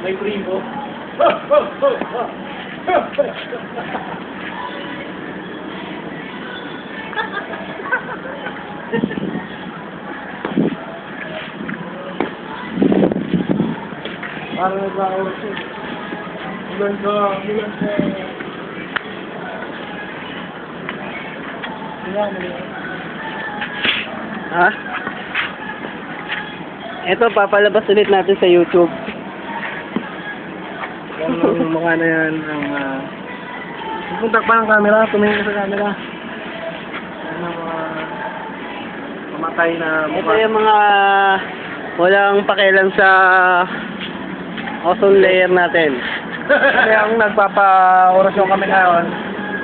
May primo. Parang nag-aawat siya. Ulan ka. Ha? Ito, papalabas ulit natin sa YouTube. Yung mga na yan, ang pupuntak pa ng camera, tumingin ka sa camera. Yan ang mamatay na Ito mukha. yung mga walang pakialam sa ozone layer natin. Kasi ang nagpapa-orasyon kami ngayon,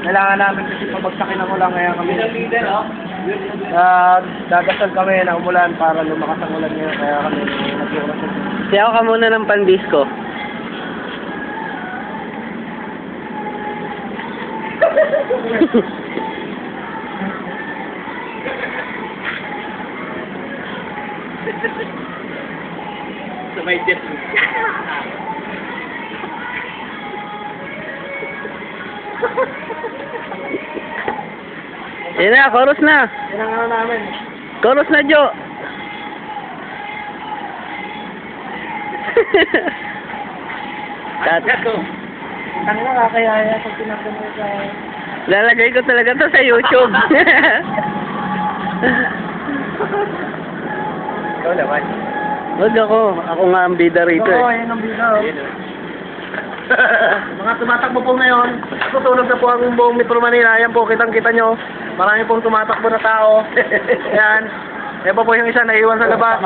kailangan namin kasi pabagsakin ang ulan ngayon kami. Leader, oh. Dadasal kami ng umulan para lumakas ang ulan ngayon, kaya kami nag-orasyon. Siyaw ka muna ng pandisco. Sabay jet. Yan na, chorus na. Yan ang ano namin. Chorus na, Jo. Tat. Ang nakakayaya pag tinagdan mo sa... Lalagay ko talaga to sa YouTube. Ikaw naman. Wag ako. Ako nga ang bida rito Oo, eh. yan ang bida. Mga tumatakbo po ngayon, tutulog na po ang buong Metro Manila. Ayan po, kitang-kita nyo. Marami pong tumatakbo na tao. Ayan. Ayan po yung isa naiwan sa labas.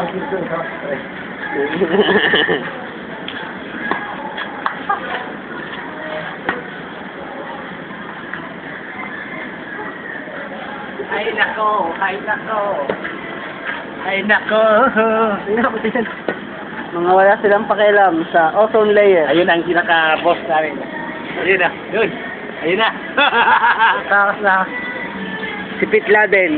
Ay nako, ay nako. Ay, nako. Tingnan ko, tingnan. Mga wala silang pakialam sa ozone layer. Ayun ang kinaka-boss namin. Ayun na, yun. Ayun na. Takas na. Si Pit Laden.